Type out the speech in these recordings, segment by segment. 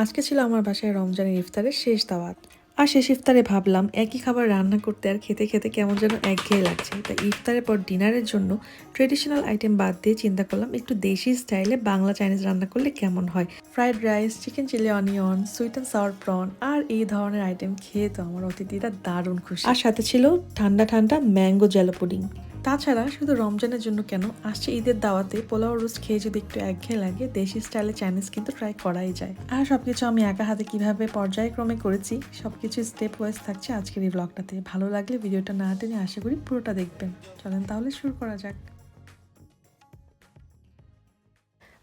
আজকে ছিল আমার বাসায় রমজানের ইফতারের শেষ দাওয়াত। আর শেষ ইফতারে ভাবলাম একই খাবার রান্না করতে আর খেতে খেতে কেমন যেন একঘেয়ে লাগছে। তাই ইফতারের পর ডিনারের জন্য ট্রেডিশনাল আইটেম বাদ দিয়ে চিন্তা করলাম একটু দেশি স্টাইলে বাংলা চাইনিজ রান্না করলে কেমন হয়। Fried rice, chicken chilli onion, sweet and sour prawn আর এই ধরনের আইটেম খেয়ে তো আমার অতিথিরা দারুণ খুশি। আর সাথে ছিল ঠান্ডা ঠান্ডা ম্যাঙ্গো জেলো পুডিং। তাছাড়া শুধু রমজানের জন্য কেন, আসছে ঈদের দাওয়াতে পোলাও রোস্ট খেয়ে যদি একটু একঘেয়ে লাগে, দেশি স্টাইলে চাইনিজ কিন্তু ট্রাই করাই যায়। আর সবকিছু আমি একা হাতে কিভাবে পর্যায়ক্রমে করেছি সবকিছু স্টেপ ওয়াইজ থাকছে আজকের এই ব্লগটাতে। ভালো লাগলে ভিডিওটা না টেনে আশা করি পুরোটা দেখবেন। চলেন তাহলে শুরু করা যাক।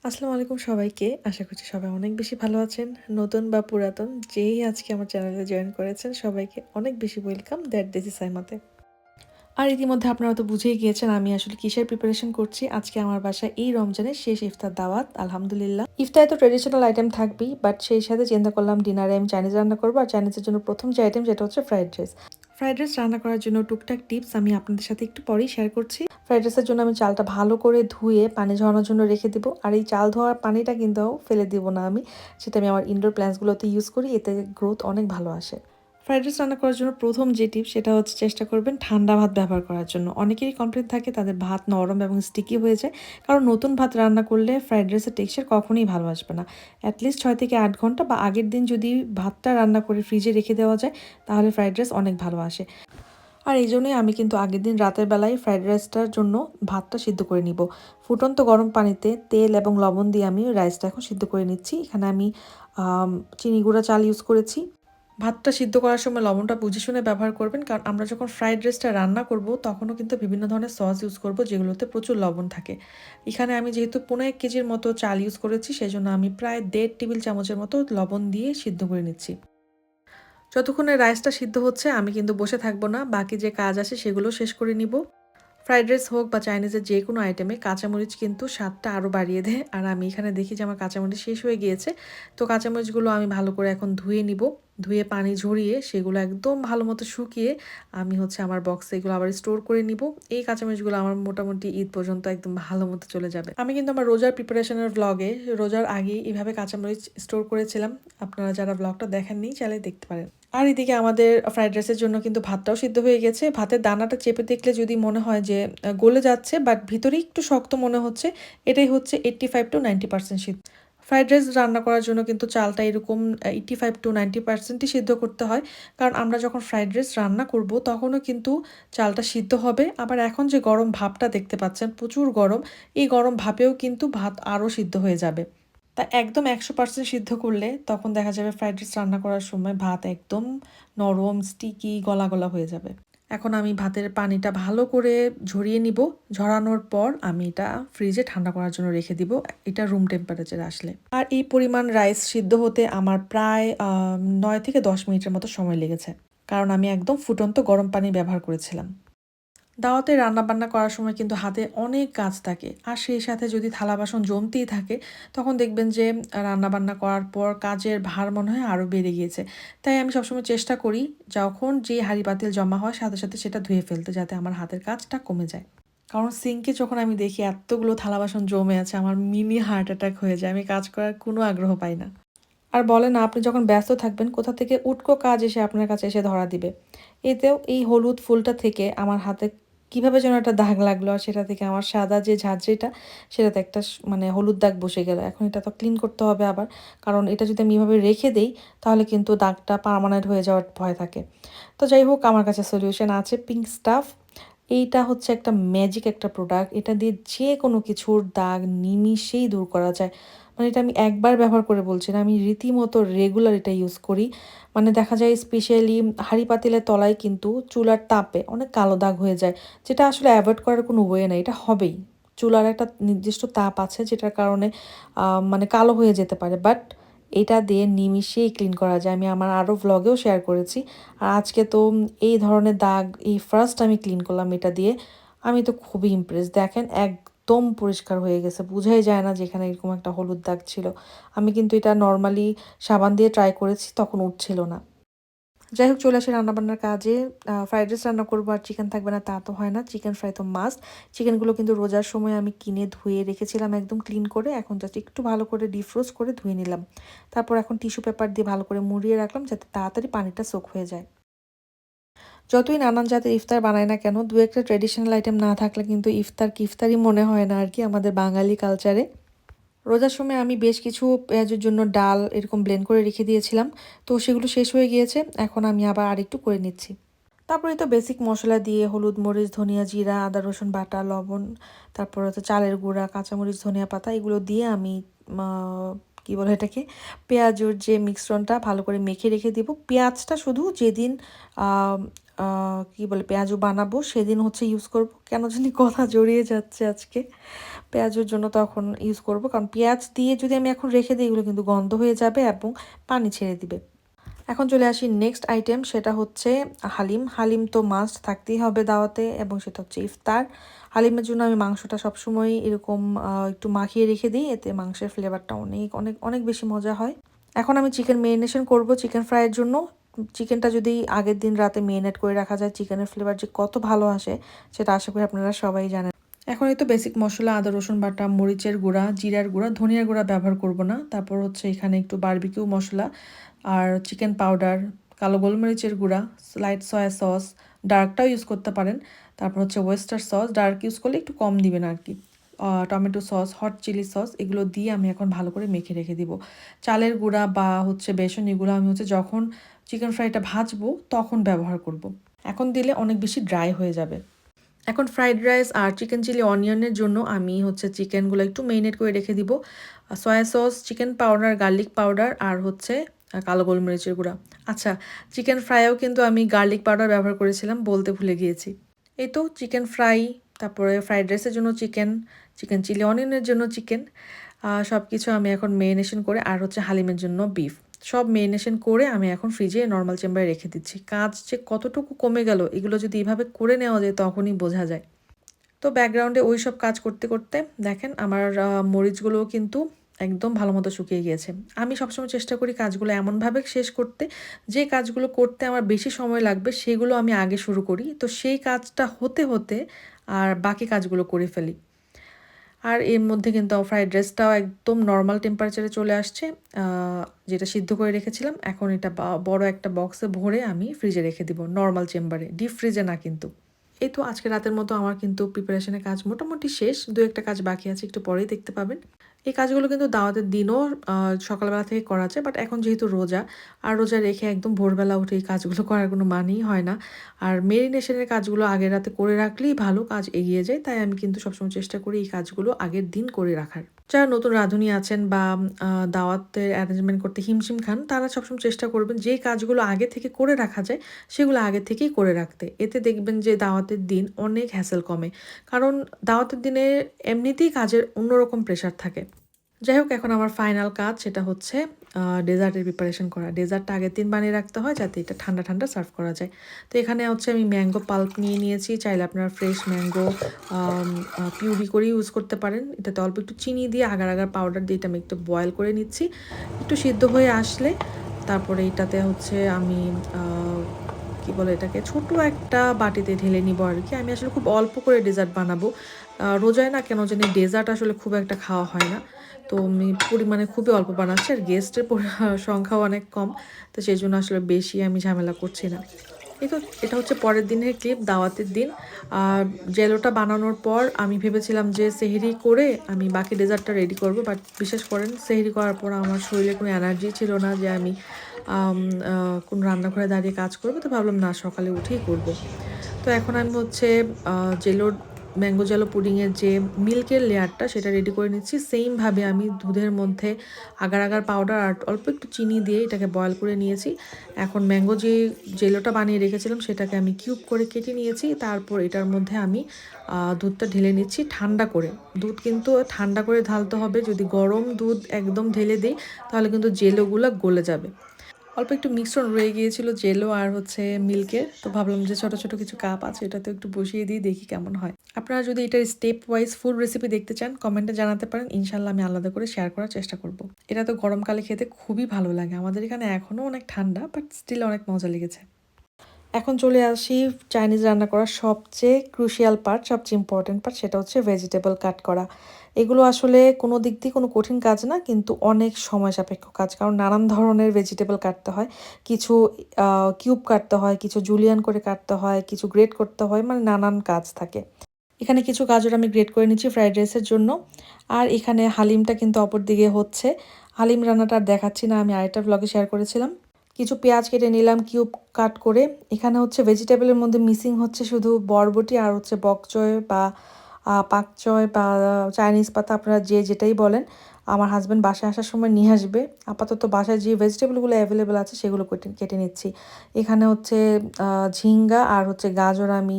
আসসালামু আলাইকুম সবাইকে, আশা করছি সবাই অনেক বেশি ভালো আছেন। নতুন বা পুরাতন যেই আজকে আমার চ্যানেলে জয়েন করেছেন সবাইকে অনেক বেশি ওয়েলকাম দ্যাট দিস সাইমাতে। আর ইতিমধ্যে আপনারা তো বুঝেই গিয়েছেন আমি আসলে কিসের প্রিপারেশন করছি। আজকে আমার বাসায় এই রমজানের শেষ ইফতার দাওয়াত, আলহামদুলিল্লাহ। ইফতারে তো ট্রেডিশনাল আইটেম থাকবেই, বাট সেই সাথে চিন্তা করলাম ডিনারে আমি চাইনিজ রান্না করবো। আর চাইনিজের জন্য প্রথম যে আইটেম সেটা হচ্ছে ফ্রাইড রাইস। ফ্রাইড রাইস রান্না করার জন্য টুকটাক টিপস আমি আপনাদের সাথে একটু পরেই শেয়ার করছি। ফ্রাইড রাইসের জন্য আমি চালটা ভালো করে ধুয়ে পানি ঝরানোর জন্য রেখে দিব। আর এই চাল ধোয়ার পানিটা কিন্তু ফেলে দিব না আমি, সেটা আমি আমার ইনডোর প্ল্যান্টসগুলোতে ইউজ করি, এতে গ্রোথ অনেক ভালো আসে। ফ্রাইড রাইস রান্না করার জন্য প্রথম যে টিপ সেটা হচ্ছে চেষ্টা করবেন ঠান্ডা ভাত ব্যবহার করার জন্য। অনেকেরই কমপ্লেন থাকে তাদের ভাত নরম এবং স্টিকি হয়ে যায়, কারণ নতুন ভাত রান্না করলে ফ্রাইড রাইসের টেক্সচার কখনোই ভালো আসবে না। অ্যাটলিস্ট 6 থেকে 8 ঘন্টা বা আগের দিন যদি ভাতটা রান্না করে ফ্রিজে রেখে দেওয়া যায় তাহলে ফ্রাইড রাইস অনেক ভালো আসে। আর এই জন্যই আমি কিন্তু আগের দিন রাতের বেলায় ফ্রাইড রাইসটার জন্য ভাতটা সিদ্ধ করে নিব। ফুটন্ত গরম পানিতে তেল এবং লবণ দিয়ে আমি রাইসটা এখন সিদ্ধ করে নিচ্ছি। এখানে আমি চিনি গুঁড়া চাল ইউজ করেছি। ভাতটা সিদ্ধ করার সময় লবণটা বুঝে শুনে ব্যবহার করবেন, কারণ আমরা যখন ফ্রাইড রাইসটা রান্না করব তখনও কিন্তু বিভিন্ন ধরনের সস ইউজ করব যেগুলোতে প্রচুর লবণ থাকে। এখানে আমি যেহেতু 15 কেজির মতো চাল ইউজ করেছি সেজন্য আমি প্রায় 1.5 টেবিল চামচের মতো লবণ দিয়ে সিদ্ধ করে নিচ্ছি। যতক্ষণে রাইসটা সিদ্ধ হচ্ছে আমি কিন্তু বসে থাকবো না, বাকি যে কাজ আছে সেগুলো শেষ করে নিব। ফ্রাইড রাইস হোক বা চাইনিজের যে কোনো আইটেমে কাঁচামরিচ কিন্তু স্বাদটা আরও বাড়িয়ে দেয়। আর আমি এখানে দেখি যে আমার কাঁচামরিচ শেষ হয়ে গিয়েছে, তো কাঁচামরিচগুলো আমি ভালো করে এখন ধুয়ে নিব। ধুয়ে পানি ঝরিয়ে সেগুলো একদম ভালো মতো শুকিয়ে আমি হচ্ছে আমার বক্সে এগুলো আবার স্টোর করে নিব। এই কাঁচামরিচগুলো আমার মোটামুটি ঈদ পর্যন্ত একদম ভালো মতো চলে যাবে। আমি কিন্তু আমার রোজার প্রিপারেশনের ব্লগে রোজার আগেই এইভাবে কাঁচামরিচ স্টোর করেছিলাম। আপনারা যারা ব্লগটা দেখেননি চাইলে দেখতে পারেন। আর এদিকে আমাদের ফ্রাইড রাইসের জন্য কিন্তু ভাতটাও সিদ্ধ হয়ে গেছে। ভাতের দানাটা চেপে দেখলে যদি মনে হয় যে গলে যাচ্ছে বাট ভিতরে একটু শক্ত মনে হচ্ছে, এটাই হচ্ছে 85 to 90% সিদ্ধ। ফ্রাইড রাইস রান্না করার জন্য কিন্তু চালটা এরকম 85 to 90%ই সিদ্ধ করতে হয়, কারণ আমরা যখন ফ্রাইড রাইস রান্না করব তখনও কিন্তু চালটা সিদ্ধ হবে। আবার এখন যে গরম ভাপটা দেখতে পাচ্ছেন প্রচুর গরম, এই গরম ভাপেও কিন্তু ভাত আরও সিদ্ধ হয়ে যাবে। তা একদম 100% সিদ্ধ করলে তখন দেখা যাবে ফ্রাইড রাইস রান্না করার সময় ভাত একদম নরম, স্টিকি, গলা গলা হয়ে যাবে। এখন আমি ভাতের পানিটা ভালো করে ঝরিয়ে নিব। ঝরানোর পর আমি এটা ফ্রিজে ঠান্ডা করার জন্য রেখে দিব, এটা রুম টেম্পারেচারে আসলে। আর এই পরিমাণ রাইস সিদ্ধ হতে আমার প্রায় 9 থেকে 10 মিনিটের মতো সময় লেগেছে, কারণ আমি একদম ফুটন্ত গরম পানি ব্যবহার করেছিলাম। দাওয়াতে রান্নাবান্না করার সময় কিন্তু হাতে অনেক কাজ থাকে, আর সেই সাথে যদি থালা বাসন জমতেই থাকে তখন দেখবেন যে রান্নাবান্না করার পর কাজের ভার মনে হয় আরও বেড়ে গিয়েছে। তাই আমি সবসময় চেষ্টা করি যখন যে হাঁড়ি পাতিল জমা হয় সাথে সাথে সেটা ধুয়ে ফেলতে, যাতে আমার হাতের কাজটা কমে যায়। কারণ সিঙ্কে যখন আমি দেখি এতগুলো থালা বাসন জমে আছে আমার মিনি হার্ট অ্যাটাক হয়ে যায়, আমি কাজ করার কোনো আগ্রহ পাই না। আর বলে না, আপনি যখন ব্যস্ত থাকবেন কোথা থেকে উটকো কাজ এসে আপনার কাছে এসে ধরা দিবে। এতেও এই হলুদ ফুলটা থেকে আমার হাতে কিভাবে যেন একটা দাগ লাগলো, আর সেটা থেকে আমার সাদা যে ঝাঁঝরিটা সেটাতে একটা মানে হলুদ দাগ বসে গেল। এখন এটা তো ক্লিন করতে হবে আবার, কারণ এটা যদি আমি এভাবে রেখে দেই তাহলে কিন্তু দাগটা পার্মানেন্ট হয়ে যাওয়ার ভয় থাকে। তো যাই হোক, আমার কাছে সলিউশন আছে, পিঙ্ক স্টাফ। এইটা হচ্ছে একটা ম্যাজিক একটা প্রোডাক্ট, এটা দিয়ে যে কোনো কিছুর দাগ নিমিষেই দূর করা যায়। মানে এটা আমি একবার ব্যবহার করে বলছি না, আমি রীতিমতো রেগুলার এটা ইউজ করি। মানে দেখা যায় স্পেশালি হাঁড়ি পাতিলের তলায় কিন্তু চুলার তাপে অনেক কালো দাগ হয়ে যায়, যেটা আসলে অ্যাভয়েড করার কোনো ওয়ে নাই, এটা হবেই। চুলার একটা নির্দিষ্ট তাপ আছে যেটার কারণে মানে কালো হয়ে যেতে পারে, বাট এটা দিয়ে নিমিষেই ক্লিন করা যায়। আমি আমার আরও ভ্লগেও শেয়ার করেছি। আর আজকে তো এই ধরনের দাগ এই ফার্স্ট আমি ক্লিন করলাম এটা দিয়ে। আমি তো খুবই ইমপ্রেস, দেখেন একদম পরিষ্কার হয়ে গেছে, বোঝাই যায় না যেখানে এরকম একটা হলুদ দাগ ছিল। আমি কিন্তু এটা নর্মালি সাবান দিয়ে ট্রাই করেছি, তখন উঠছিল না। যাই হোক, চলে আসি রান্নাবান্নার কাজে। ফ্রাইড রাইস রান্না করবো আর চিকেন থাকবে না তা তো হয় না, চিকেন ফ্রাই তো মাস্ট। চিকেনগুলো কিন্তু রোজার সময় আমি কিনে ধুয়ে রেখেছিলাম একদম ক্লিন করে, এখন জাস্ট একটু ভালো করে ডিফ্রোস্ট করে ধুয়ে নিলাম। তারপর এখন টিস্যু পেপার দিয়ে ভালো করে মুড়িয়ে রাখলাম যাতে তাড়াতাড়ি পানিটা সোক হয়ে যায়। যতই নানান জাতের ইফতার বানায় না কেন, দু একটা ট্রেডিশনাল আইটেম না থাকলে কিন্তু ইফতার কি ইফতারই মনে হয় না আর কি আমাদের বাঙালি কালচারে। রোজার সময় আমি বেশ কিছু পেঁয়াজের জন্য ডাল এরকম ব্লেন্ড করে রেখে দিয়েছিলাম, তো সেগুলো শেষ হয়ে গিয়েছে, এখন আমি আবার আরেকটু করে নিচ্ছি। তারপরে তো বেসিক মশলা দিয়ে হলুদ, মরিচ, ধনিয়া, জিরা, আদা, রসুন বাটা, লবণ, তারপর হচ্ছে চালের গুঁড়া, কাঁচামরিচ, ধনিয়া পাতা এগুলো দিয়ে আমি কী বলে এটাকে, পেঁয়াজুর যে মিশ্রণটা ভালো করে মেখে রেখে দিব। পেঁয়াজটা শুধু যেদিন কী বলে পেঁয়াজু বানাবো সেদিন হচ্ছে ইউজ করব, কেন জানি কথা জড়িয়ে যাচ্ছে আজকে। পেঁয়াজের জন্য তখন ইউজ করব, কারণ পেঁয়াজ দিয়ে যদি আমি এখন রেখে দিই এগুলো কিন্তু গন্ধ হয়ে যাবে এবং পানি ছেড়ে দিবে। এখন চলে আসি নেক্সট আইটেম, সেটা হচ্ছে হালিম। হালিম তো মাস্ট থাকতেই হবে দাওয়াতে, এবং সেটা হচ্ছে ইফতার। হালিমের জন্য আমি মাংসটা সবসময় এরকম একটু মাখিয়ে রেখে দিই, এতে মাংসের ফ্লেভারটা অনেক অনেক অনেক বেশি মজা হয়। এখন আমি চিকেন মেরিনেশন করব চিকেন ফ্রাইয়ের জন্য। চিকেনটা যদি আগের দিন রাতে মেরিনেট করে রাখা যায়, চিকেনের ফ্লেভার যে কত ভালো আসে সেটা আশা করি আপনারা সবাই জানেন। এখন এই তো বেসিক মশলা, আদা রসুন বাটা, মরিচের গুঁড়া, জিরার গুঁড়া, ধনিয়ার গুঁড়া ব্যবহার করব না। তারপর হচ্ছে এখানে একটু বারবিকিউ মশলা আর চিকেন পাউডার, কালো গোলমরিচের গুঁড়া, লাইট সয়া সস, ডার্কটাও ইউজ করতে পারেন। তারপর হচ্ছে ওয়েস্টার সস, ডার্ক ইউজ করলে একটু কম দিবেন আর কি। Tomato sauce, hot chilli sauce এগুলো দিয়ে আমি এখন ভালো করে মেখে রেখে দিব। চালের গুঁড়া বা হচ্ছে বেসন এগুলো আমি হচ্ছে যখন চিকেন ফ্রাইটা ভাজবো তখন ব্যবহার করব। এখন দিলে অনেক বেশি ড্রাই হয়ে যাবে। এখন ফ্রাইড রাইস আর চিকেন চিলি অনিয়নের জন্য আমি হচ্ছে চিকেনগুলো একটু মেরিনেট করে রেখে দিব। Soya sauce, chicken powder, garlic powder আর হচ্ছে কালো গোলমরিচের গুঁড়া। আচ্ছা, চিকেন ফ্রাইয়েও কিন্তু আমি গার্লিক পাউডার ব্যবহার করেছিলাম, বলতে ভুলে গিয়েছি। এই তো চিকেন ফ্রাই, তারপরে ফ্রাইড রাইসের জন্য চিকেন, চিকেন চিলি অনিয়নের জন্য চিকেন, সব কিছু আমি এখন মেরিনেশন করে, আর হচ্ছে হালিমের জন্য বিফ, সব মেরিনেশন করে আমি এখন ফ্রিজে নর্মাল চেম্বারে রেখে দিচ্ছি। কাজ যে কতটুকু কমে গেল, এগুলো যদি এভাবে করে নেওয়া যায় তখনই বোঝা যায়। তো ব্যাকগ্রাউন্ডে ওই সব কাজ করতে করতে দেখেন আমার মরিচগুলোও কিন্তু একদম ভালো মতো শুকিয়ে গিয়েছে। আমি সবসময় চেষ্টা করি কাজগুলো এমনভাবে শেষ করতে, যে কাজগুলো করতে আমার বেশি সময় লাগবে সেগুলো আমি আগে শুরু করি, তো সেই কাজটা হতে হতে আর বাকি কাজগুলো করে ফেলি। আর এর মধ্যে কিন্তু ফ্রাইড রাইসটাও একদম নর্মাল টেম্পারেচারে চলে আসছে, যেটা সিদ্ধ করে রেখেছিলাম। এখন এটা বড় একটা বক্সে ভরে আমি ফ্রিজে রেখে দিব, নর্মাল চেম্বারে, ডিপ ফ্রিজে না কিন্তু। এই তো আজকে রাতের মতো আমার কিন্তু প্রিপারেশনের কাজ মোটামুটি শেষ, দু একটা কাজ বাকি আছে, একটু পরেই দেখতে পাবেন। এই কাজগুলো কিন্তু দাওয়াতের দিনও সকালবেলা থেকে করা যায়, বাট এখন যেহেতু রোজা, আর রোজা রেখে একদম ভোরবেলা উঠে এই কাজগুলো করার কোনো মানেই হয় না। আর মেরিনেশনের কাজগুলো আগের রাতে করে রাখলেই ভালো, কাজ এগিয়ে যায়, তাই আমি কিন্তু সবসময় চেষ্টা করি এই কাজগুলো আগের দিন করে রাখার। যারা নতুন রাঁধুনি আছেন বা দাওয়াতের অ্যারেঞ্জমেন্ট করতে হিমশিম খান, তারা সবসময় চেষ্টা করবেন যেই কাজগুলো আগে থেকে করে রাখা যায় সেগুলো আগে থেকেই করে রাখতে। এতে দেখবেন যে দাওয়াতের দিন অনেক হ্যাসেল কমে, কারণ দাওয়াতের দিনে এমনিতেই কাজের অন্যরকম প্রেশার থাকে। যাই হোক, এখন আমার ফাইনাল কাজ, সেটা হচ্ছে ডেজার্টের প্রিপারেশন করা। ডেজার্টটা আগের দিন বানিয়ে রাখতে হয় যাতে এটা ঠান্ডা ঠান্ডা সার্ভ করা যায়। তো এখানে হচ্ছে আমি ম্যাঙ্গো পাল্প নিয়ে নিয়েছি, চাইলে আপনারা ফ্রেশ ম্যাঙ্গো পিউরি করে ইউজ করতে পারেন। এটাতে অল্প একটু চিনি দিয়ে আগার আগার পাউডার দিয়ে এটা আমি একটু বয়েল করে নিচ্ছি। একটু সিদ্ধ হয়ে আসলে তারপরে এটাতে হচ্ছে আমি কী বলে এটাকে, ছোটো একটা বাটিতে ঢেলে নিব আর কি। আমি আসলে খুব অল্প করে ডেজার্ট বানাবো, রোজায় না কেন জানি ডেজার্ট আসলে খুব একটা খাওয়া হয় না, তো আমি পরিমাণে খুবই অল্প বানাচ্ছি, আর গেস্টের সংখ্যাও অনেক কম, তো সেই জন্য আসলে বেশি আমি ঝামেলা করছি না। এই তো এটা হচ্ছে পরের দিনের ক্লিপ, দাওয়াতের দিন। আর জেলোটা বানানোর পর আমি ভেবেছিলাম যে সেহরি করে আমি বাকি ডেজার্টটা রেডি করব, বাট বিশ্বাস করেন সেহরি করার পর আমার শরীরে কোনো এনার্জি ছিল না যে আমি কোনো রান্নাঘরে দাঁড়িয়ে কাজ করবো, তো ভাবলাম না, সকালে উঠেই করব। তো এখন আমি হচ্ছে জেলোর ম্যাঙ্গো জেলো পুডিংয়ের যে মিল্কের লেয়ারটা সেটা রেডি করে নিচ্ছি। সেমভাবে আমি দুধের মধ্যে আগার আগার পাউডার আর অল্প একটু চিনি দিয়ে এটাকে বয়েল করে নিয়েছি। এখন ম্যাঙ্গো যে জেলোটা বানিয়ে রেখেছিলাম সেটাকে আমি কিউব করে কেটে নিয়েছি। তারপর এটার মধ্যে আমি দুধটা ঢেলে নিচ্ছি ঠান্ডা করে। দুধ কিন্তু ঠান্ডা করে ঢালতে হবে, যদি গরম দুধ একদম ঢেলে দিই তাহলে কিন্তু জেলোগুলো গলে যাবে। অল্প একটু মিশ্রণ রয়ে গিয়েছিল জেলো আর হচ্ছে মিল্কের, তো ভাবলাম যে ছোটো ছোটো কিছু কাপ আছে এটাতে একটু বসিয়ে দিই, দেখি কেমন হয়। আপনারা যদি এটার স্টেপ ওয়াইজ ফুল রেসিপি দেখতে চান কমেন্টে জানাতে পারেন, ইনশাল্লাহ আমি আলাদা করে শেয়ার করার চেষ্টা করব। এটা তো গরমকালে খেতে খুবই ভালো লাগে। আমাদের এখানে এখনও অনেক ঠান্ডা, বাট স্টিল অনেক মজা লেগেছে। এখন চলে আসি চাইনিজ রান্না করার সবচেয়ে ক্রুশিয়াল পার্ট, সবচেয়ে ইম্পর্টেন্ট পার্ট, সেটা হচ্ছে ভেজিটেবল কাট করা। এগুলো আসলে কোনো দিক দিয়ে কোনো কঠিন কাজ না, কিন্তু অনেক সময় সাপেক্ষ কাজ, কারণ নানান ধরনের ভেজিটেবল কাটতে হয়। কিছু কিউব কাটতে হয়, কিছু জুলিয়ান করে কাটতে হয়, কিছু গ্রেট করতে হয়, মানে নানান কাজ থাকে। এখানে কিছু গাজর আমি গ্রেট করে নিচ্ছি ফ্রাইড রাইসের জন্য। আর এখানে হালিমটা কিন্তু অপর দিকে হচ্ছে। হালিম রান্নাটা আর দেখাচ্ছি না, আমি আরেকটা ব্লগে শেয়ার করেছিলাম। কিছু পেঁয়াজ কেটে নিলাম কিউব কাট করে। এখানে হচ্ছে ভেজিটেবলের মধ্যে মিসিং হচ্ছে শুধু বরবটি আর হচ্ছে বকচয় বা পাকচয় বা চাইনিজ পাতা, আপনারা যে যেটাই বলেন। আমার হাজব্যান্ড বাসায় আসার সময় নিয়ে আসবে। আপাতত বাসায় যে ভেজিটেবলগুলো অ্যাভেলেবেল আছে সেগুলো কেটে নিচ্ছি। এখানে হচ্ছে ঝিঙ্গা আর হচ্ছে গাজর আমি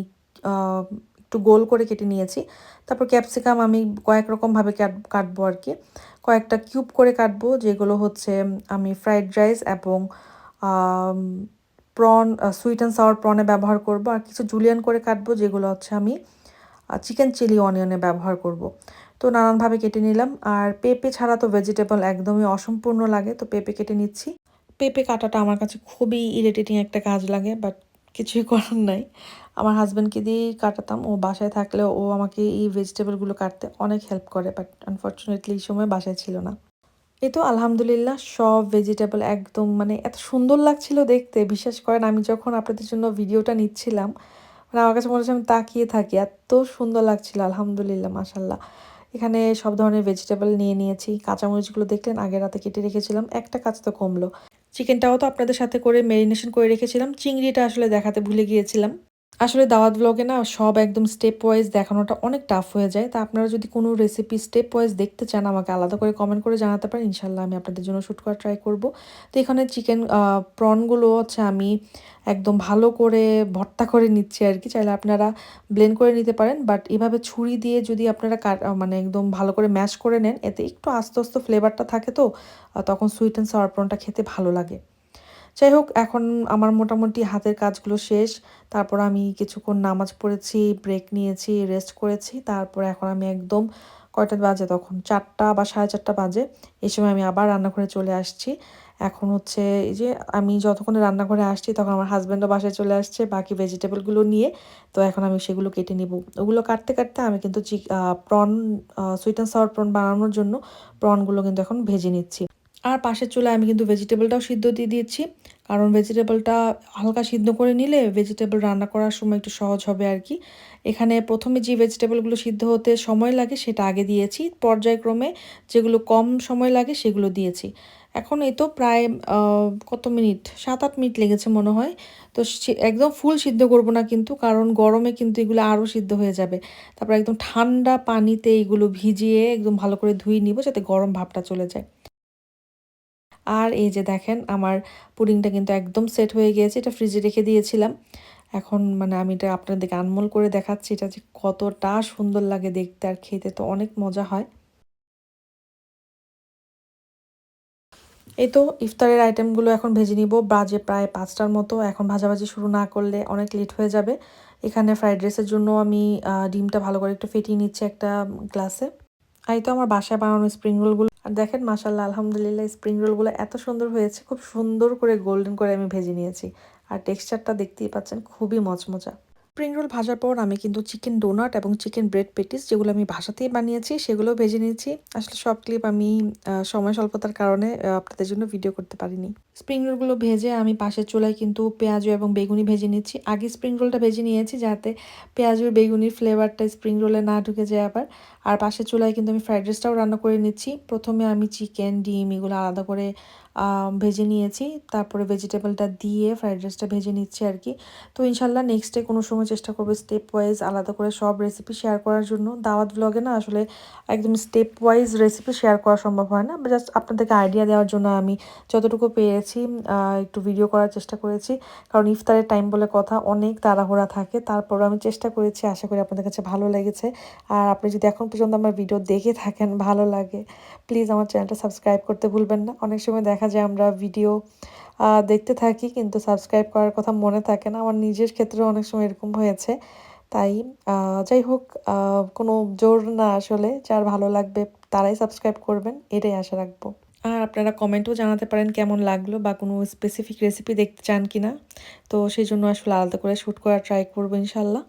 একটু গোল করে কেটে নিয়েছি। তারপর ক্যাপসিকাম আমি কয়েক রকমভাবে কাটবো আর কি। কয়েকটা কিউব করে কাটবো, যেগুলো হচ্ছে আমি ফ্রাইড রাইস এবং প্রন, সুইট অ্যান্ড সাওয়ার প্রনে ব্যবহার করব। আর কিছু জুলিয়ান করে কাটবো, যেগুলো হচ্ছে আমি চিকেন চিলি অনিয়নে ব্যবহার করব। তো নানানভাবে কেটে নিলাম। আর পেঁপে ছাড়া তো ভেজিটেবল একদমই অসম্পূর্ণ লাগে, তো পেঁপে কেটে নিচ্ছি। পেঁপে কাটাটা আমার কাছে খুবই ইরিটেটিং একটা কাজ লাগে, বাট কিছুই করার নাই। আমার হাজব্যান্ডকে দিয়েই কাটাতাম, ও বাসায় থাকলেও ও আমাকে এই ভেজিটেবলগুলো কাটতে অনেক হেল্প করে, বাট আনফর্চুনেটলি এই সময় বাসায় ছিল না। এই তো আলহামদুলিল্লাহ সব ভেজিটেবল একদম মানে এত সুন্দর লাগছিল দেখতে, বিশ্বাস করেন আমি যখন আপনাদের জন্য ভিডিওটা নিচ্ছিলাম, মানে আমার কাছে মনে হচ্ছে আমি তাকিয়ে থাকি, এত সুন্দর লাগছিল। আলহামদুলিল্লাহ, মাশাল্লাহ। এখানে সব ধরনের ভেজিটেবল নিয়ে নিয়েছি। কাঁচামরিচগুলো দেখলেন আগে রাতে কেটে রেখেছিলাম, একটা কাজ তো কমলো। চিকেনটাও তো আপনাদের সাথে করে মেরিনেশন করে রেখেছিলাম, চিংড়িটা আসলে দেখাতে ভুলে গিয়েছিলাম। আসলে দাওয়াত ব্লগে না সব একদম স্টেপ ওয়াইজ দেখানোটা অনেক টাফ হয়ে যায়। তা আপনারা যদি কোনো রেসিপি স্টেপ ওয়াইজ দেখতে চান আমাকে আলাদা করে কমেন্ট করে জানাতে পারেন, ইনশাল্লাহ আমি আপনাদের জন্য শ্যুট করা ট্রাই করব। তো এখানে চিকেন প্রনগুলো হচ্ছে আমি একদম ভালো করে ভর্তা করে নিচ্ছি আর কি। চাইলে আপনারা ব্লেন্ড করে নিতে পারেন, বাট এভাবে ছুরি দিয়ে যদি আপনারা মানে একদম ভালো করে ম্যাশ করে নেন, এতে একটু আস্তে আস্তে ফ্লেভারটা থাকে, তো তখন সুইট অ্যান্ড সাওয়ার প্রনটা খেতে ভালো লাগে। যাই হোক, এখন আমার মোটামুটি হাতের কাজগুলো শেষ। তারপর আমি কিছুক্ষণ নামাজ পড়েছি, ব্রেক নিয়েছি, রেস্ট করেছি। তারপর এখন আমি একদম কয়টা বাজে, তখন 4টা বা 4:30 বাজে। এই সময় আমি আবার রান্নাঘরে চলে আসছি। এখন হচ্ছে এই যে আমি যতক্ষণে রান্নাঘরে আসছি তখন আমার হাজব্যান্ডও বাসায় চলে আসছে বাকি ভেজিটেবলগুলো নিয়ে। তো এখন আমি সেগুলো কেটে নিব। ওগুলো কাটতে কাটতে আমি কিন্তু prawn, sweet and sour prawn বানানোর জন্য প্রনগুলো কিন্তু এখন ভেজে নিচ্ছি। আর পাশের চুলায় আমি কিন্তু ভেজিটেবলটাও সিদ্ধ দিয়ে দিয়েছি, কারণ ভেজিটেবলটা হালকা সিদ্ধ করে নিলে ভেজিটেবল রান্না করার সময় একটু সহজ হবে আর কি। এখানে প্রথমে যে ভেজিটেবলগুলো সিদ্ধ হতে সময় লাগে সেটা আগে দিয়েছি, পর্যায়ক্রমে যেগুলো কম সময় লাগে সেগুলো দিয়েছি। এখন এই তো প্রায় কত মিনিট, 7-8 মিনিট লেগেছে মনে হয়। তো একদম ফুল সিদ্ধ করব না কিন্তু, কারণ গরমে কিন্তু এগুলো আরও সিদ্ধ হয়ে যাবে। তারপর একদম ঠান্ডা পানিতে এগুলো ভিজিয়ে একদম ভালো করে ধুয়ে নিব, যাতে গরম ভাবটা চলে যায়। আর এই যে দেখেন আমার পুডিংটা কিন্তু একদম সেট হয়ে গিয়েছে। এটা ফ্রিজে রেখে দিয়েছিলাম। এখন মানে আমি এটা আপনাদেরকে আনমোল করে দেখাচ্ছি, এটা যে কতটা সুন্দর লাগে দেখতে আর খেতে তো অনেক মজা হয়। এই তো ইফতারের আইটেমগুলো এখন ভেজে নিব। বাজে প্রায় 5টার মতো। এখন ভাজাভাজি শুরু না করলে অনেক লেট হয়ে যাবে। এখানে ফ্রাইড রাইসের জন্য আমি ডিমটা ভালো করে একটু ফেটিয়ে নিচ্ছি একটা গ্লাসে। আর এই তো আমার বাসায় বানানো স্প্রিং রোলগুলো, আর দেখেন মাশাআল্লাহ আলহামদুলিল্লাহ স্প্রিং রোলগুলো এত সুন্দর হয়েছে, খুব সুন্দর করে গোল্ডেন করে আমি ভেজে নিয়েছি। আর টেক্সচারটা দেখতেই পাচ্ছেন, খুবই মচমচা। স্প্রিং রোল ভাজার পর আমি কিন্তু চিকেন ডোনাট এবং চিকেন ব্রেড পেটিস, যেগুলো আমি বাসাতেই বানিয়েছি, সেগুলো ভেজে নিয়েছি। আসলে সব ক্লিপ আমি সময় স্বল্পতার কারণে আপনাদের জন্য ভিডিও করতে পারিনি। স্প্রিং রোলগুলো ভেজে আমি পাশের চুলায় কিন্তু পেঁয়াজু এবং বেগুনি ভেজে নিচ্ছি। আগে স্প্রিং রোলটা ভেজে নিয়েছি যাতে পেঁয়াজুর বেগুনির ফ্লেভারটা স্প্রিং রোলে না ঢুকে যায় আবার। আর পাশের চুলায় কিন্তু আমি ফ্রাইড রাইসটাও রান্না করে নিচ্ছি। প্রথমে আমি চিকেন, ডিম এগুলো আলাদা করে ভেজে নিয়েছি, তারপরে ভেজিটেবলটা দিয়ে ফ্রাইড রাইসটা ভেজে নিচ্ছি আর কি। তো ইনশাল্লাহ নেক্সট ডে কোনো সময় চেষ্টা করবো স্টেপ ওয়াইজ আলাদা করে সব রেসিপি শেয়ার করার জন্য। দাওয়াত ব্লগে না আসলে একদম স্টেপ ওয়াইজ রেসিপি শেয়ার করা সম্ভব হয় না, জাস্ট আপনাদেরকে আইডিয়া দেওয়ার জন্য আমি যতটুকু পেরেছি একটু ভিডিও করার চেষ্টা করেছি। কারণ ইফতারের টাইম বলে কথা, অনেক তাড়াহুড়া থাকে, তারপরও আমি চেষ্টা করেছি। আশা করি আপনাদের কাছে ভালো লেগেছে। আর আপনি যদি এখন পর্যন্ত আমার ভিডিও দেখে থাকেন, ভালো লাগে, প্লিজ আমার চ্যানেলটা সাবস্ক্রাইব করতে ভুলবেন না। অনেক সময় দেখা যায় আমরা ভিডিও দেখতে থাকি কিন্তু সাবস্ক্রাইব করার কথা মনে থাকে না। আমার নিজের ক্ষেত্রেও অনেক সময় এরকম হয়েছে। তাই যাই হোক, কোনো জোর না আসলে, যার ভালো লাগবে তারাই সাবস্ক্রাইব করবেন, এটাই আশা রাখবো। আর আপনারা কমেন্টেও জানাতে পারেন কেমন লাগলো বা কোনো স্পেসিফিক রেসিপি দেখতে চান কিনা। তো সেই জন্য আসলে আলাদা করে শ্যুট করার ট্রাই করবো ইনশাল্লাহ।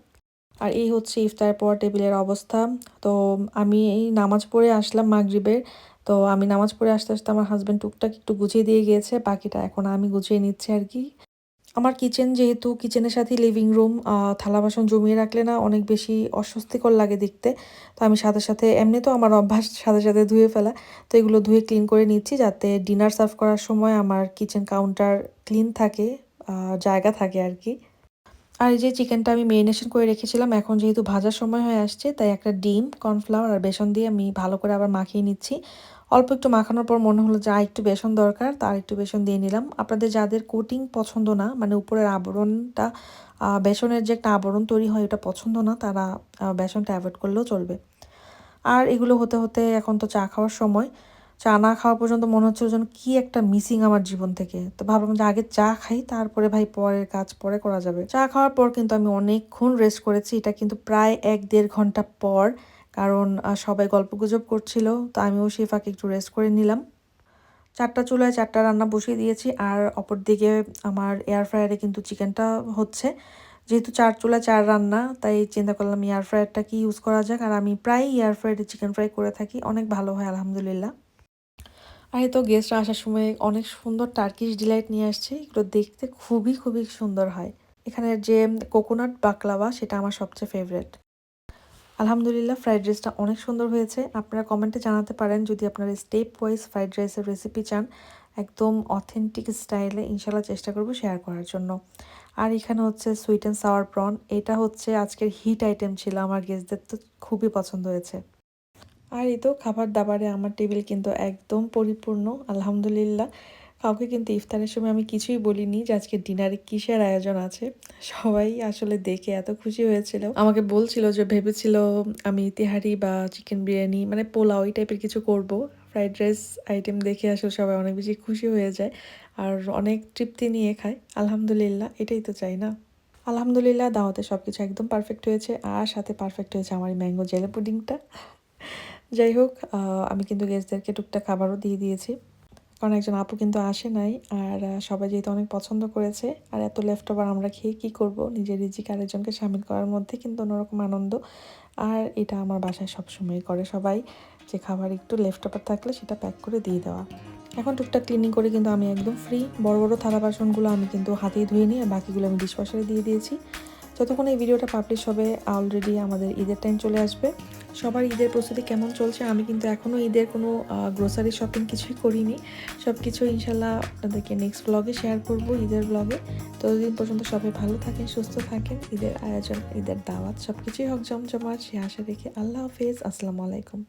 আর এই হচ্ছে ইফতার পর টেবিলের অবস্থা। তো আমি এই নামাজ পড়ে আসলাম মাগরিবের। তো আমি নামাজ পড়ে আসতে আসতে আমার হাজব্যান্ড টুকটাক একটু গুছিয়ে দিয়ে গিয়েছে, বাকিটা এখন আমি গুছিয়ে নিচ্ছি আর কি। আমার কিচেন যেহেতু, কিচেনের সাথেই লিভিং রুম, থালা বাসন জমিয়ে রাখলে না অনেক বেশি অস্বস্তিকর লাগে দেখতে। তো আমি সাথে সাথে, এমনি তো আমার অভ্যাস সাথে সাথে ধুয়ে ফেলা, তো এগুলো ধুয়ে ক্লিন করে নিচ্ছি যাতে ডিনার সার্ভ করার সময় আমার কিচেন কাউন্টার ক্লিন থাকে, জায়গা থাকে আর কি। আর এই যে চিকেনটা আমি মেরিনেশন করে রেখেছিলাম, এখন যেহেতু ভাজার সময় হয়ে আসছে তাই একটা ডিম, কর্নফ্লাওয়ার আর বেসন দিয়ে আমি ভালো করে আবার মাখিয়ে নিচ্ছি। অল্প একটু মাখানোর পর মনে হলো যে একটু বেসন দরকার, তার একটু বেসন দিয়ে নিলাম। আপনাদের যাদের কোটিং পছন্দ না, মানে উপরের আবরণটা, বেসনের যে একটা আবরণ তৈরি হয় ওটা পছন্দ না, তারা বেসনটা অ্যাভয়েড করলেও চলবে। আর এগুলো হতে হতে এখন তো চা খাওয়ার সময়। চা না খাওয়া পর্যন্ত মনে হচ্ছিল যেন কি একটা মিসিং আমার জীবন থেকে। তো ভাবলাম যে আগে চা খাই, তারপরে ভাই পরের কাজ পরে করা যাবে। চা খাওয়ার পর কিন্তু আমি অনেকক্ষণ রেস্ট করেছি, এটা কিন্তু প্রায় 1-1.5 ঘন্টা পর। কারণ সবাই গল্পগুজব করছিল, তো আমিও সেই ফাঁকে একটু রেস্ট করে নিলাম। 4টা চুলায় 4টা রান্না বসিয়ে দিয়েছি, আর অপরদিকে আমার এয়ার ফ্রায়ারে কিন্তু চিকেনটা হচ্ছে। যেহেতু 4 চুলায় 4 রান্না, তাই চিন্তা করলাম এয়ার ফ্রায়ারটা কি ইউজ করা যাক। আর আমি প্রায় এয়ার ফ্রায়ারে চিকেন ফ্রাই করে থাকি, অনেক ভালো হয় আলহামদুলিল্লাহ। আর এই তো গেস্টরা আসার সময় অনেক সুন্দর টার্কিশ ডিলাইট নিয়ে আসছে, এগুলো দেখতে খুবই খুবই সুন্দর হয়। এখানের যে কোকোনাট বাকলাওয়া, সেটা আমার সবচেয়ে ফেভারিট। আলহামদুলিল্লাহ ফ্রাইড রাইসটা অনেক সুন্দর হয়েছে। আপনারা কমেন্টে জানাতে পারেন যদি আপনারা স্টেপ ওয়াইজ ফ্রাইড রাইসের রেসিপি চান, একদম অথেন্টিক স্টাইলে ইনশাল্লাহ চেষ্টা করব শেয়ার করার জন্য। আর এখানে হচ্ছে সুইট অ্যান্ড সাওয়ার প্রন, এটা হচ্ছে আজকের হিট আইটেম ছিল, আমার গেস্টদের তো খুবই পছন্দ হয়েছে। আর এই তো খাবার দাবারে আমার টেবিল কিন্তু একদম পরিপূর্ণ আলহামদুলিল্লাহ। কাউকে কিন্তু ইফতারের সময় আমি কিছুই বলিনি যে আজকে ডিনারে কিসের আয়োজন আছে। সবাই আসলে দেখে এত খুশি হয়েছিল, আমাকে বলছিল যে ভেবেছিল আমি তেহারি বা চিকেন বিরিয়ানি, মানে পোলাও এই টাইপের কিছু করব। ফ্রাইড রাইস আইটেম দেখে আসলে সবাই অনেক বেশি খুশি হয়ে যায় আর অনেক তৃপ্তি নিয়ে খায়। আলহামদুলিল্লাহ, এটাই তো চাই না। আলহামদুলিল্লাহ দাওয়াতে সব কিছু একদম পারফেক্ট হয়েছে, আর সাথে পারফেক্ট হয়েছে আমার ম্যাঙ্গো জেলি পুডিংটা। যাই হোক, আমি কিন্তু গেস্টদেরকে টুকটাক খাবারও দিয়ে দিয়েছি, কারণ একজন আপু কিন্তু আসে নাই। আর সবাই যেহেতু অনেক পছন্দ করেছে, আর এত লেফট ওভার আমরা খেয়ে কী করব, নিজের রিজিক আরেকজনকে শামিল করার মধ্যে কিন্তু অন্যরকম আনন্দ। আর এটা আমার বাসায় সবসময় করে সবাই, যে খাবার একটু লেফট ওভার থাকলে সেটা প্যাক করে দিয়ে দেওয়া। এখন টুকটাক ক্লিনিং করে কিন্তু আমি একদম ফ্রি। বড় বড় থালা বাসনগুলো আমি কিন্তু হাতেই ধুয়ে নিই, আর বাকিগুলো আমি ডিশওয়াশারে দিয়ে দিয়েছি। যতক্ষণ এই ভিডিওটা পাবলিশ হবে অলরেডি আমাদের ঈদের টাইম চলে আসবে। সবার ঈদের প্রস্তুতি কেমন চলছে? আমি কিন্তু এখনও ঈদের কোনো গ্রোসারি শপিং কিছুই করিনি। সব কিছু ইনশাল্লাহ আপনাদেরকে নেক্সট ব্লগে শেয়ার করব, ঈদের ব্লগে। ততদিন পর্যন্ত সবাই ভালো থাকেন, সুস্থ থাকেন। ঈদের আয়োজন, ঈদের দাওয়াত সব কিছুই হোক জমজমাট, সে আশা রেখে আল্লাহ হাফেজ, আসসালামু আলাইকুম।